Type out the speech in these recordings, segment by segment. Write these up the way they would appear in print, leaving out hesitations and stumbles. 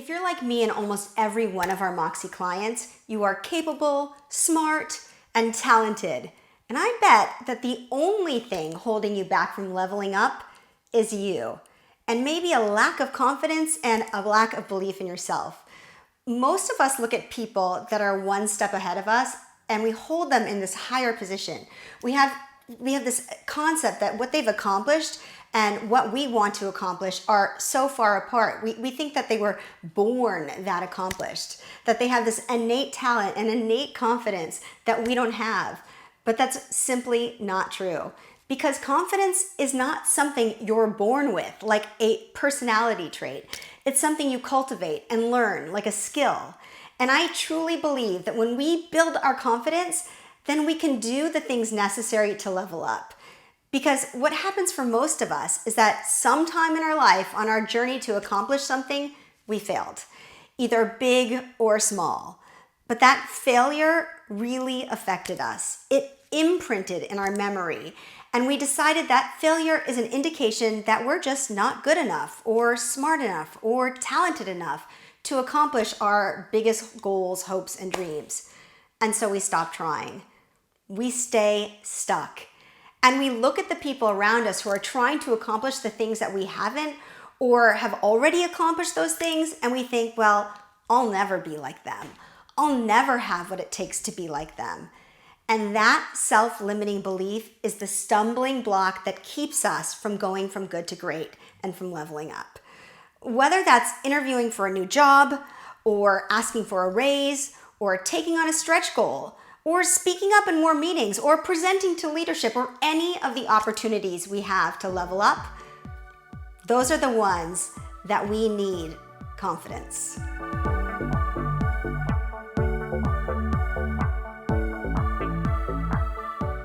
If you're like me and almost every one of our Moxie clients, you are capable, smart, and talented. And I bet that the only thing holding you back from leveling up is you. And maybe a lack of confidence and a lack of belief in yourself. Most of us look at people that are one step ahead of us and we hold them in this higher position. We have this concept that what they've accomplished and what we want to accomplish are so far apart. We think that they were born that accomplished, that they have this innate talent and innate confidence that we don't have. But that's simply not true. Because confidence is not something you're born with, like a personality trait. It's something you cultivate and learn, like a skill. And I truly believe that when we build our confidence, then we can do the things necessary to level up. Because what happens for most of us is that sometime in our life, on our journey to accomplish something, we failed, either big or small. But that failure really affected us. It imprinted in our memory. And we decided that failure is an indication that we're just not good enough or smart enough or talented enough to accomplish our biggest goals, hopes, and dreams. And so we stop trying. We stay stuck. And we look at the people around us who are trying to accomplish the things that we haven't or have already accomplished those things, and we think, well, I'll never be like them. I'll never have what it takes to be like them. And that self-limiting belief is the stumbling block that keeps us from going from good to great and from leveling up. Whether that's interviewing for a new job, or asking for a raise, or taking on a stretch goal, or speaking up in more meetings, or presenting to leadership, or any of the opportunities we have to level up, those are the ones that we need confidence.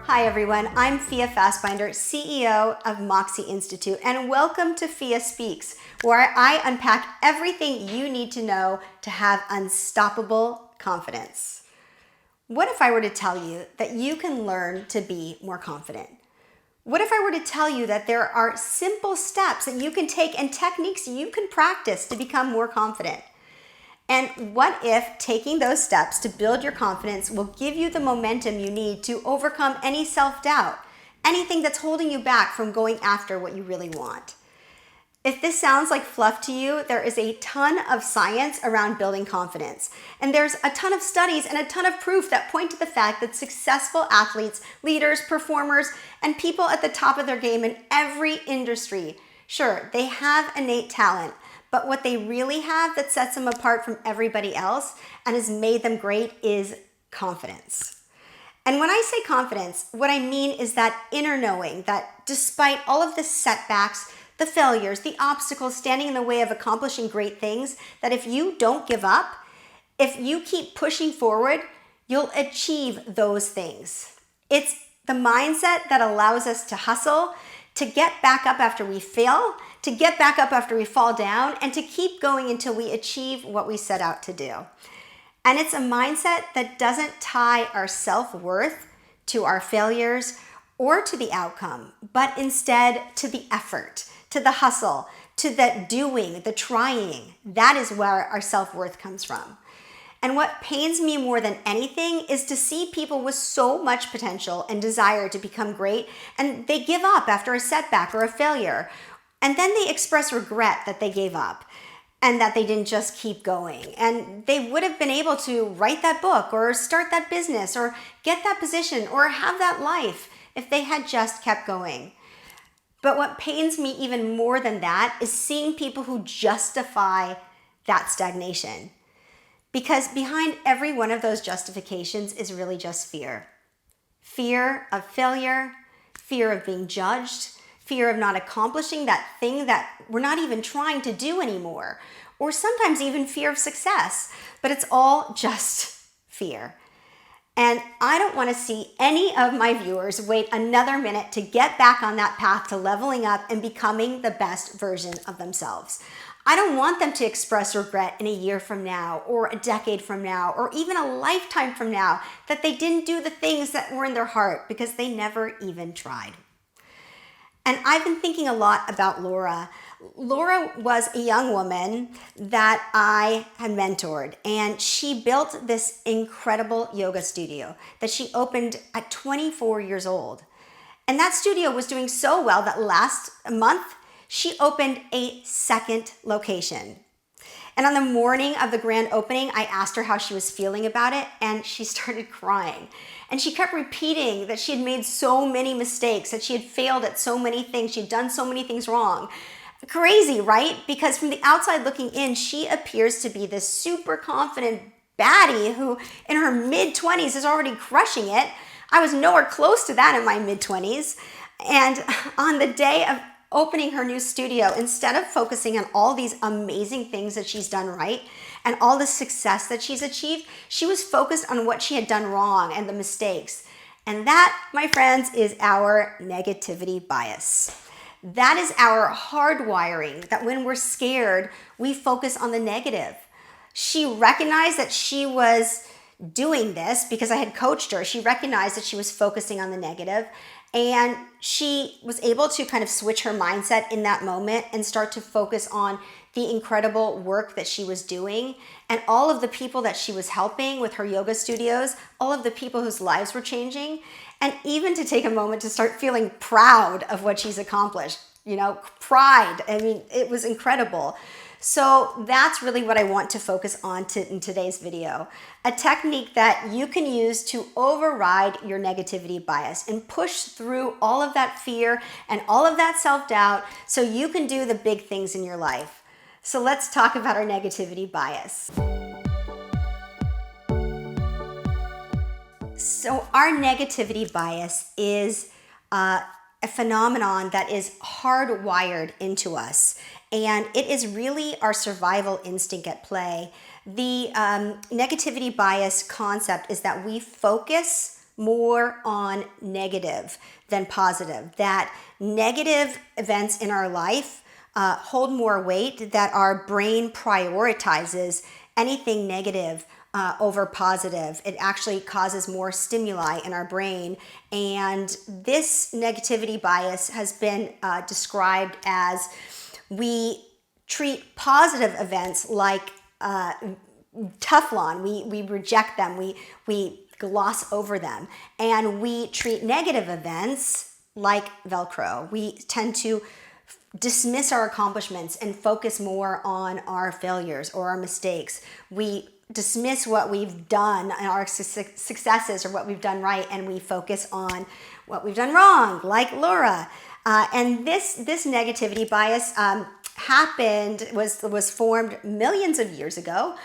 Hi everyone, I'm Fia Fasbinder, CEO of Moxie Institute, and welcome to Fia Speaks, where I unpack everything you need to know to have unstoppable confidence. What if I were to tell you that you can learn to be more confident? What if I were to tell you that there are simple steps that you can take and techniques you can practice to become more confident? And what if taking those steps to build your confidence will give you the momentum you need to overcome any self-doubt, anything that's holding you back from going after what you really want? If this sounds like fluff to you, there is a ton of science around building confidence. And there's a ton of studies and a ton of proof that point to the fact that successful athletes, leaders, performers, and people at the top of their game in every industry, sure, they have innate talent, but what they really have that sets them apart from everybody else and has made them great is confidence. And when I say confidence, what I mean is that inner knowing that despite all of the setbacks, the failures, the obstacles standing in the way of accomplishing great things, that if you don't give up, if you keep pushing forward, you'll achieve those things. It's the mindset that allows us to hustle, to get back up after we fail, to get back up after we fall down, and to keep going until we achieve what we set out to do. And it's a mindset that doesn't tie our self-worth to our failures or to the outcome, but instead to the effort, to the hustle, to the doing, the trying. That is where our self-worth comes from. And what pains me more than anything is to see people with so much potential and desire to become great, and they give up after a setback or a failure. And then they express regret that they gave up and that they didn't just keep going. And they would have been able to write that book or start that business or get that position or have that life if they had just kept going. But what pains me even more than that is seeing people who justify that stagnation. Because behind every one of those justifications is really just fear. Fear of failure, fear of being judged, fear of not accomplishing that thing that we're not even trying to do anymore, or sometimes even fear of success. But it's all just fear. And I don't want to see any of my viewers wait another minute to get back on that path to leveling up and becoming the best version of themselves. I don't want them to express regret in a year from now, or a decade from now, or even a lifetime from now that they didn't do the things that were in their heart because they never even tried. And I've been thinking a lot about Laura. Laura was a young woman that I had mentored, and she built this incredible yoga studio that she opened at 24 years old. And that studio was doing so well that last month, she opened a second location. And on the morning of the grand opening, I asked her how she was feeling about it, and she started crying. And she kept repeating that she had made so many mistakes, that she had failed at so many things, she had done so many things wrong. Crazy, right? Because from the outside looking in, she appears to be this super confident baddie who in her mid-20s is already crushing it. I was nowhere close to that in my mid-20s. And on the day of opening her new studio, instead of focusing on all these amazing things that she's done right and all the success that she's achieved, she was focused on what she had done wrong and the mistakes. And that, my friends, is our negativity bias. That is our hardwiring, that when we're scared, we focus on the negative. She recognized that she was doing this because I had coached her. She recognized that she was focusing on the negative, and she was able to kind of switch her mindset in that moment and start to focus on the incredible work that she was doing and all of the people that she was helping with her yoga studios, all of the people whose lives were changing, and even to take a moment to start feeling proud of what she's accomplished. You know, pride. I mean, it was incredible. So that's really what I want to focus on in today's video. A technique that you can use to override your negativity bias and push through all of that fear and all of that self-doubt so you can do the big things in your life. So let's talk about our negativity bias. So our negativity bias is a phenomenon that is hardwired into us, and it is really our survival instinct at play. The negativity bias concept is that we focus more on negative than positive, that negative events in our life hold more weight, that our brain prioritizes anything negative over positive. It actually causes more stimuli in our brain. And this negativity bias has been described as we treat positive events like Teflon. We reject them. We gloss over them. And we treat negative events like Velcro. We tend to dismiss our accomplishments and focus more on our failures or our mistakes. We dismiss what we've done and our successes or what we've done right, and we focus on what we've done wrong, like Laura. And this negativity bias was formed millions of years ago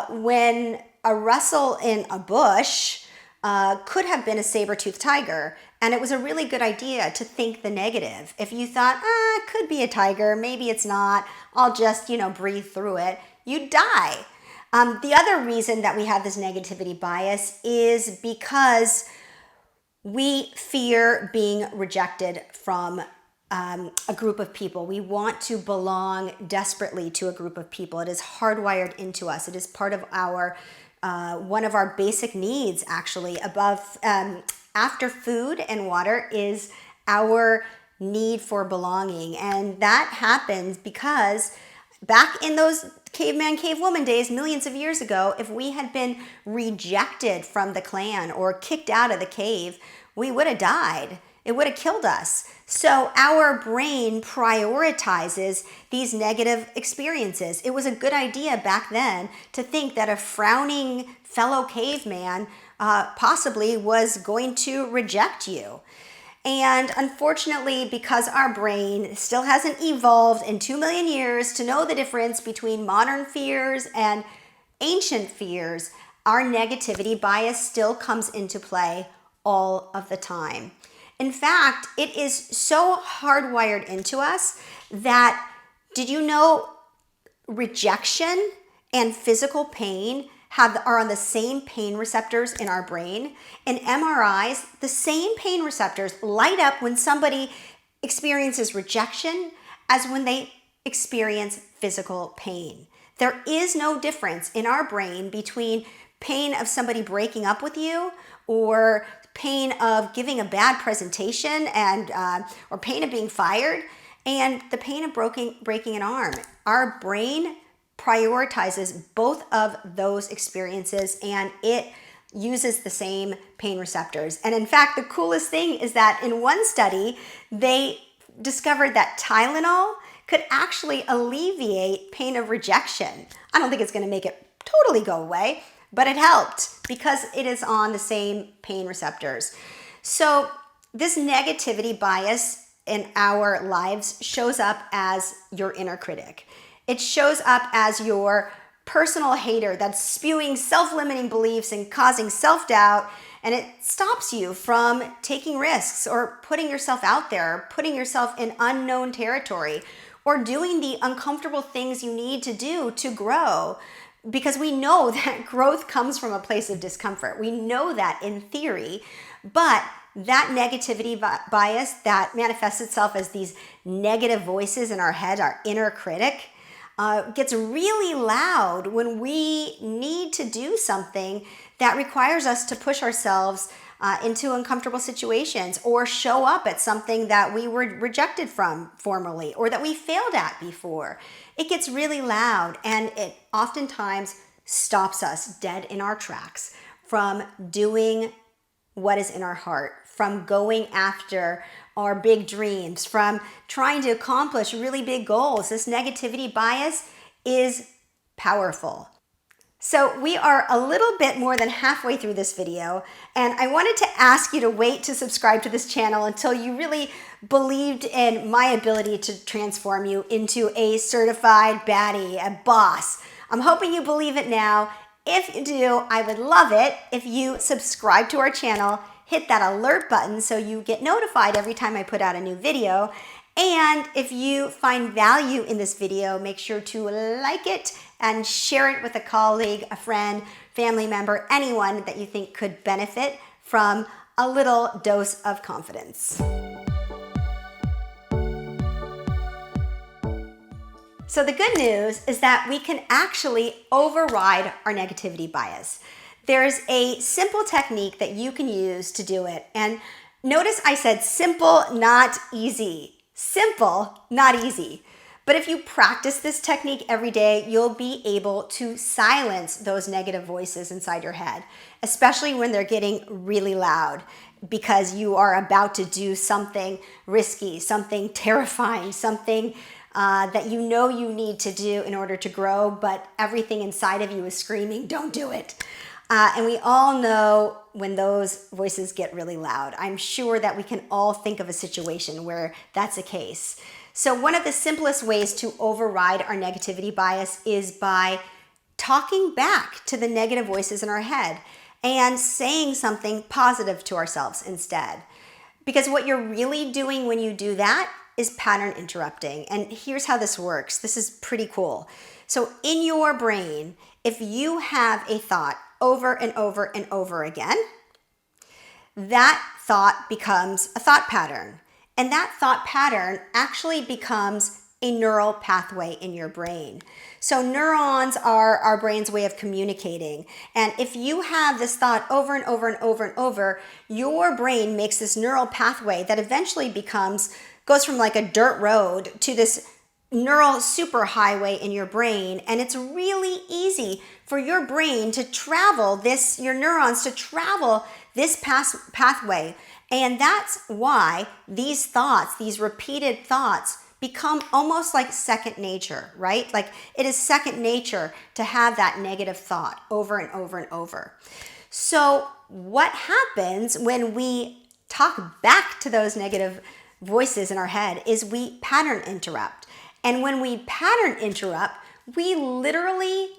when a rustle in a bush could have been a saber-toothed tiger. And it was a really good idea to think the negative. If you thought, it could be a tiger, maybe it's not, I'll just, breathe through it, you'd die. The other reason that we have this negativity bias is because we fear being rejected from a group of people. We want to belong desperately to a group of people. It is hardwired into us. It is part of our one of our basic needs, actually. After food and water is our need for belonging. And that happens because back in those caveman, cavewoman days, millions of years ago, if we had been rejected from the clan or kicked out of the cave, we would have died. It would have killed us. So our brain prioritizes these negative experiences. It was a good idea back then to think that a frowning fellow caveman possibly was going to reject you. And unfortunately, because our brain still hasn't evolved in 2 million years to know the difference between modern fears and ancient fears, our negativity bias still comes into play all of the time. In fact, it is so hardwired into us that, did you know rejection and physical pain are on the same pain receptors in our brain? In MRIs, the same pain receptors light up when somebody experiences rejection as when they experience physical pain. There is no difference in our brain between pain of somebody breaking up with you or pain of giving a bad presentation or pain of being fired and the pain of breaking an arm. Our brain prioritizes both of those experiences, and it uses the same pain receptors. And in fact, the coolest thing is that in one study, they discovered that Tylenol could actually alleviate pain of rejection. I don't think it's going to make it totally go away, but it helped because it is on the same pain receptors. So this negativity bias in our lives shows up as your inner critic. It shows up as your personal hater that's spewing self-limiting beliefs and causing self-doubt, and it stops you from taking risks or putting yourself out there, putting yourself in unknown territory, or doing the uncomfortable things you need to do to grow. Because we know that growth comes from a place of discomfort. We know that in theory, but that negativity bias that manifests itself as these negative voices in our head, our inner critic, gets really loud when we need to do something that requires us to push ourselves into uncomfortable situations, or show up at something that we were rejected from formerly or that we failed at before. It gets really loud, and it oftentimes stops us dead in our tracks from doing what is in our heart, from going after our big dreams, from trying to accomplish really big goals. This negativity bias is powerful. So we are a little bit more than halfway through this video, and I wanted to ask you to wait to subscribe to this channel until you really believed in my ability to transform you into a certified baddie, a boss. I'm hoping you believe it now. If you do, I would love it if you subscribe to our channel, hit that alert button so you get notified every time I put out a new video. And if you find value in this video, make sure to like it and share it with a colleague, a friend, family member, anyone that you think could benefit from a little dose of confidence. So the good news is that we can actually override our negativity bias. There's a simple technique that you can use to do it. And notice I said simple, not easy. Simple, not easy. But if you practice this technique every day, you'll be able to silence those negative voices inside your head, especially when they're getting really loud because you are about to do something risky, something terrifying, something that you know you need to do in order to grow, but everything inside of you is screaming, don't do it. And we all know when those voices get really loud. I'm sure that we can all think of a situation where that's the case. So one of the simplest ways to override our negativity bias is by talking back to the negative voices in our head and saying something positive to ourselves instead. Because what you're really doing when you do that is pattern interrupting. And here's how this works. This is pretty cool. So in your brain, if you have a thought over and over and over again, that thought becomes a thought pattern. And that thought pattern actually becomes a neural pathway in your brain. So neurons are our brain's way of communicating. And if you have this thought over and over and over and over, your brain makes this neural pathway that eventually goes from like a dirt road to this neural superhighway in your brain. And it's really easy for your brain to travel your neurons to travel this pathway. And that's why these thoughts, these repeated thoughts, become almost like second nature, right? Like it is second nature to have that negative thought over and over and over. So what happens when we talk back to those negative voices in our head is we pattern interrupt. And when we pattern interrupt, we literally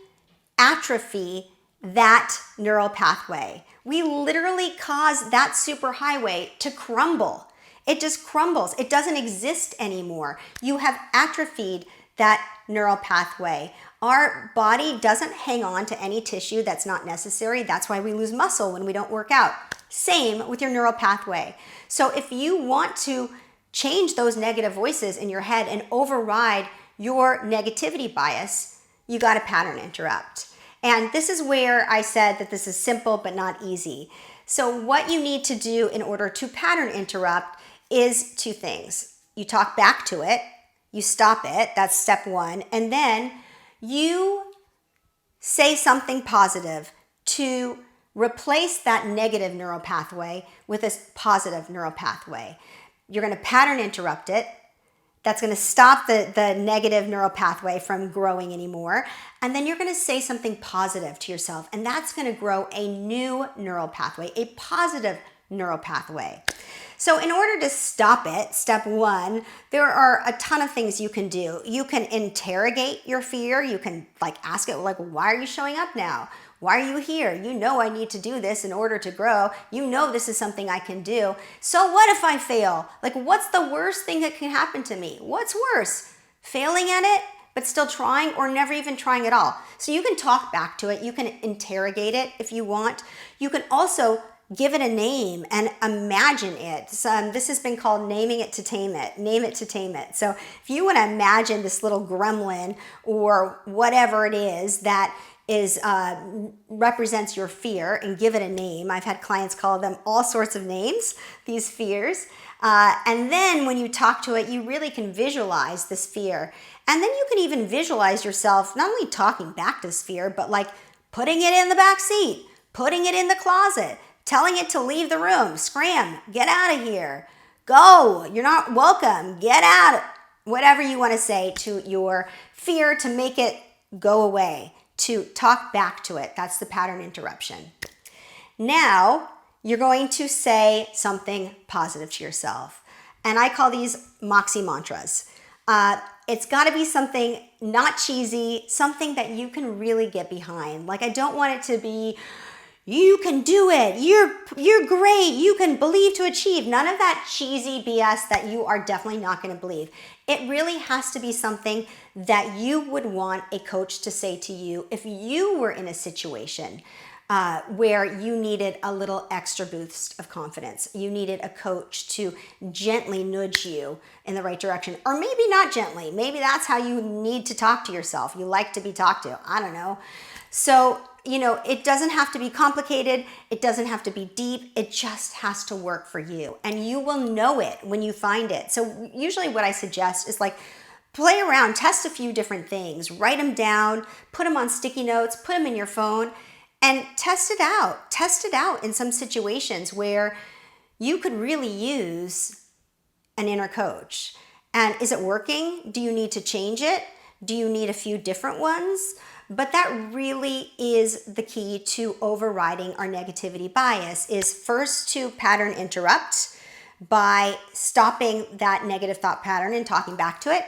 atrophy that neural pathway. We literally cause that superhighway to crumble. It just crumbles. It doesn't exist anymore. You have atrophied that neural pathway. Our body doesn't hang on to any tissue that's not necessary. That's why we lose muscle when we don't work out. Same with your neural pathway. So if you want to change those negative voices in your head and override your negativity bias, you got to pattern interrupt. And this is where I said that this is simple but not easy. So what you need to do in order to pattern interrupt is two things. You talk back to it, you stop it. That's step one. And then you say something positive to replace that negative neural pathway with a positive neural pathway. You're going to pattern interrupt it. That's going to stop the negative neural pathway from growing anymore. And then you're going to say something positive to yourself. And that's going to grow a new neural pathway, a positive neural pathway. So in order to stop it, step one, there are a ton of things you can do. You can interrogate your fear. You can ask it like, why are you showing up now? Why are you here? You know I need to do this in order to grow. You know this is something I can do. So what if I fail? What's the worst thing that can happen to me? What's worse? Failing at it, but still trying, or never even trying at all? So you can talk back to it. You can interrogate it if you want. You can also give it a name and imagine it. This has been called naming it to tame it. Name it to tame it. So if you want to imagine this little gremlin or whatever it is that represents your fear and give it a name. I've had clients call them all sorts of names, these fears. And then when you talk to it, you really can visualize this fear. And then you can even visualize yourself not only talking back to this fear, but putting it in the back seat, putting it in the closet, telling it to leave the room, scram, get out of here, go, you're not welcome, get out, whatever you want to say to your fear to make it go away, to talk back to it. That's the pattern interruption. Now, you're going to say something positive to yourself. And I call these Moxie mantras. It's got to be something not cheesy, something that you can really get behind. I don't want it to be, you can do it, you're great, you can believe to achieve. None of that cheesy BS that you are definitely not going to believe. It really has to be something that you would want a coach to say to you if you were in a situation where you needed a little extra boost of confidence. You needed a coach to gently nudge you in the right direction, or maybe not gently. Maybe that's how you need to talk to yourself. You like to be talked to. I don't know. So, it doesn't have to be complicated. It doesn't have to be deep. It just has to work for you. And you will know it when you find it. So usually what I suggest is play around, test a few different things, write them down, put them on sticky notes, put them in your phone, and test it out. Test it out in some situations where you could really use an inner coach. And is it working? Do you need to change it? Do you need a few different ones? But that really is the key to overriding our negativity bias, is first to pattern interrupt by stopping that negative thought pattern and talking back to it,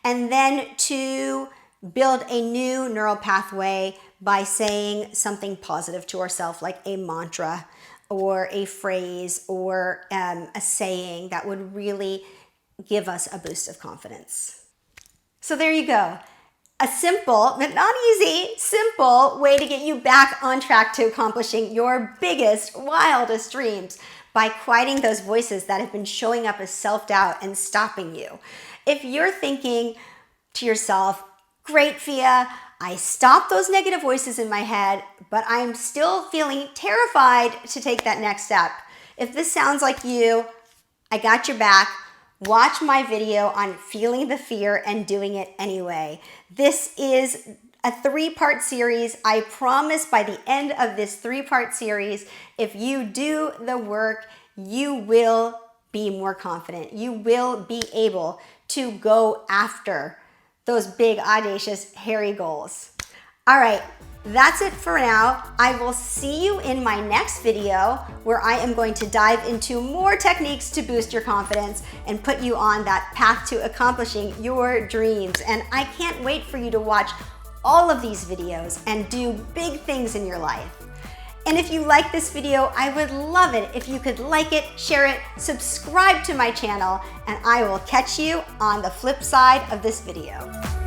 and then to build a new neural pathway by saying something positive to ourselves, like a mantra or a phrase or a saying that would really give us a boost of confidence. So there you go. A simple, but not easy, simple way to get you back on track to accomplishing your biggest, wildest dreams by quieting those voices that have been showing up as self-doubt and stopping you. If you're thinking to yourself, great, Fia, I stopped those negative voices in my head, but I'm still feeling terrified to take that next step. If this sounds like you, I got your back. Watch my video on feeling the fear and doing it anyway. This is a 3-part series. I promise by the end of this 3-part series, if you do the work, you will be more confident. You will be able to go after those big, audacious, hairy goals. All right, that's it for now. I will see you in my next video where I am going to dive into more techniques to boost your confidence and put you on that path to accomplishing your dreams. And I can't wait for you to watch all of these videos and do big things in your life. And if you like this video, I would love it if you could like it, share it, subscribe to my channel, and I will catch you on the flip side of this video.